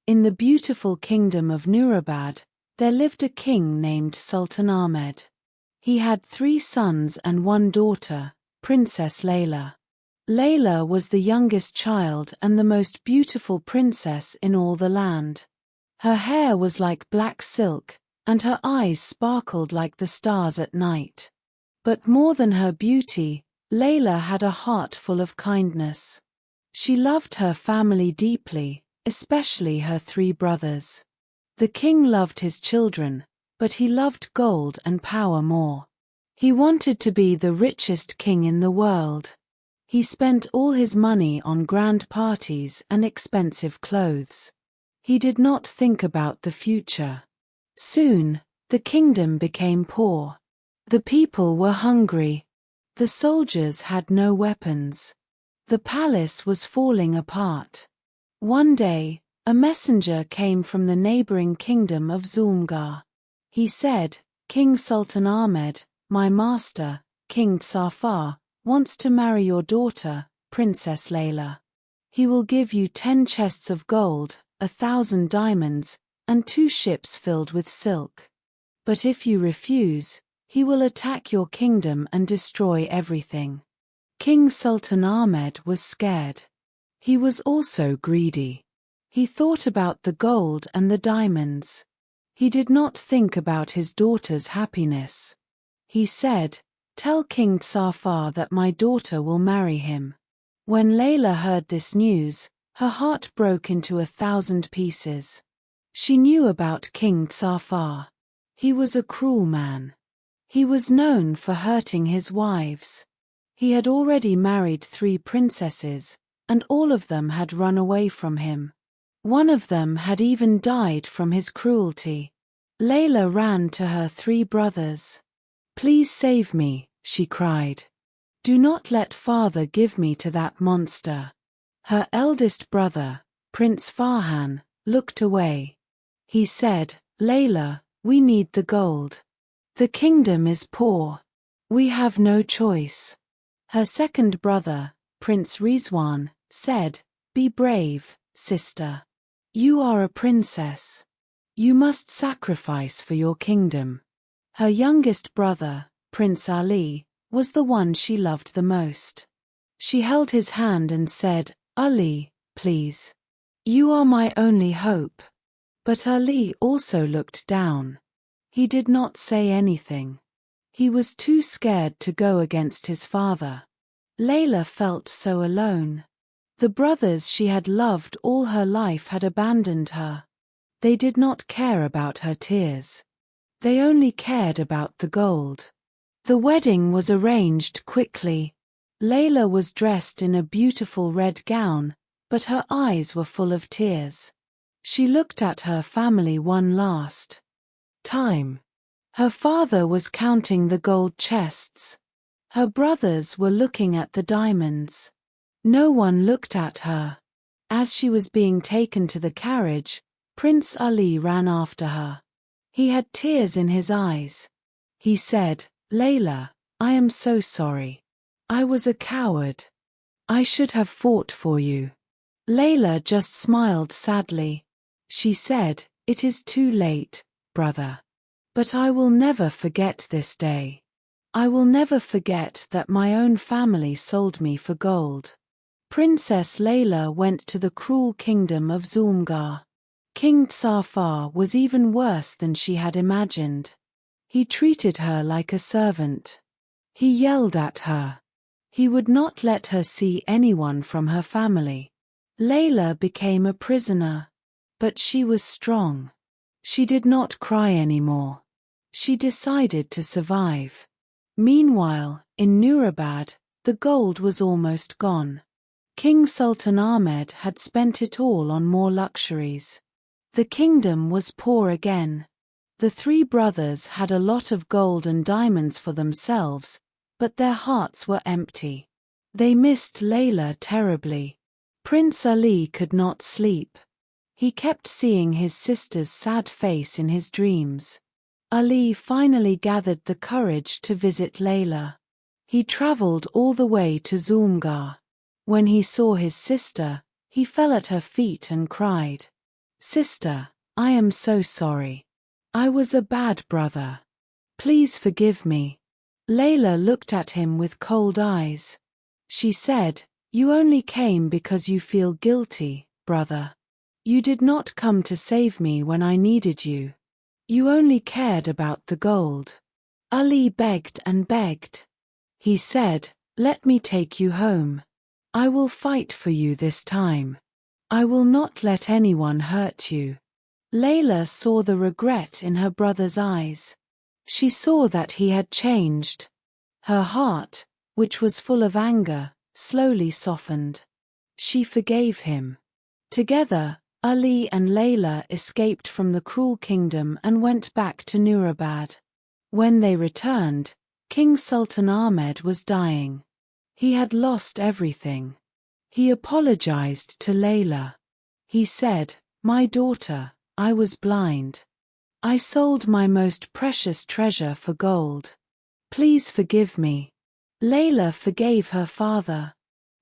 In the beautiful kingdom of Nurabad, there lived a king named Sultan Ahmed. He had 3 sons and 1 daughter, Princess Layla. Layla was the youngest child and the most beautiful princess in all the land. Her hair was like black silk, and her eyes sparkled like the stars at night. But more than her beauty, Layla had a heart full of kindness. She loved her family deeply, especially her 3 brothers. The king loved his children, but he loved gold and power more. He wanted to be the richest king in the world. He spent all his money on grand parties and expensive clothes. He did not think about the future. Soon, the kingdom became poor. The people were hungry. The soldiers had no weapons. The palace was falling apart. One day, a messenger came from the neighboring kingdom of Zulmgar. He said, "King Sultan Ahmed, my master, King Safar, wants to marry your daughter, Princess Layla. He will give you 10 chests of gold, 1,000 diamonds, and 2 ships filled with silk. But if you refuse, he will attack your kingdom and destroy everything." King Sultan Ahmed was scared. He was also greedy. He thought about the gold and the diamonds. He did not think about his daughter's happiness. He said, "Tell King Safar that my daughter will marry him." When Layla heard this news, her heart broke into 1,000 pieces. She knew about King Safar. He was a cruel man. He was known for hurting his wives. He had already married 3 princesses, and all of them had run away from him. One of them had even died from his cruelty. Layla ran to her 3 brothers. "Please save me," she cried. "Do not let father give me to that monster." Her eldest brother, Prince Farhan, looked away. He said, "Layla, we need the gold. The kingdom is poor. We have no choice." Her second brother, Prince Rizwan, said, "Be brave, sister. You are a princess. You must sacrifice for your kingdom." Her youngest brother, Prince Ali, was the one she loved the most. She held his hand and said, "Ali, please. You are my only hope." But Ali also looked down. He did not say anything. He was too scared to go against his father. Layla felt so alone. The brothers she had loved all her life had abandoned her. They did not care about her tears. They only cared about the gold. The wedding was arranged quickly. Layla was dressed in a beautiful red gown, but her eyes were full of tears. She looked at her family one last time. Her father was counting the gold chests. Her brothers were looking at the diamonds. No one looked at her. As she was being taken to the carriage, Prince Ali ran after her. He had tears in his eyes. He said, "Layla, I am so sorry. I was a coward. I should have fought for you." Layla just smiled sadly. She said, "It is too late, brother. But I will never forget this day. I will never forget that my own family sold me for gold." Princess Layla went to the cruel kingdom of Zulmgar. King Safar was even worse than she had imagined. He treated her like a servant. He yelled at her. He would not let her see anyone from her family. Layla became a prisoner. But she was strong. She did not cry anymore. She decided to survive. Meanwhile, in Nurabad, the gold was almost gone. King Sultan Ahmed had spent it all on more luxuries. The kingdom was poor again. The 3 brothers had a lot of gold and diamonds for themselves, but their hearts were empty. They missed Layla terribly. Prince Ali could not sleep. He kept seeing his sister's sad face in his dreams. Ali finally gathered the courage to visit Layla. He traveled all the way to Zulmgar. When he saw his sister, he fell at her feet and cried. Sister, I am so sorry. I was a bad brother. Please forgive me. Layla looked at him with cold eyes. She said, You only came because you feel guilty, brother. You did not come to save me when I needed you. You only cared about the gold. Ali begged and begged. He said, Let me take you home. I will fight for you this time. I will not let anyone hurt you. Layla saw the regret in her brother's eyes. She saw that he had changed. Her heart, which was full of anger, slowly softened. She forgave him. Together, Ali and Layla escaped from the cruel kingdom and went back to Nurabad. When they returned, King Sultan Ahmed was dying. He had lost everything. He apologized to Layla. He said, My daughter, I was blind. I sold my most precious treasure for gold. Please forgive me. Layla forgave her father.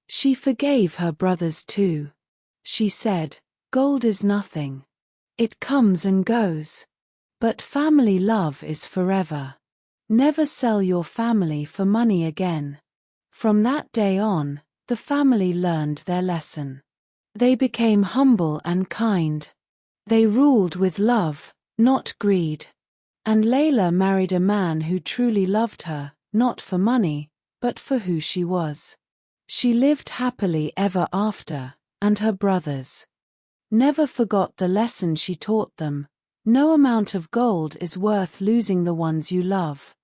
She forgave her brothers too. She said, Gold is nothing. It comes and goes. But family love is forever. Never sell your family for money again. From that day on, the family learned their lesson. They became humble and kind. They ruled with love, not greed. And Layla married a man who truly loved her, not for money, but for who she was. She lived happily ever after, and her brothers never forgot the lesson she taught them. No amount of gold is worth losing the ones you love.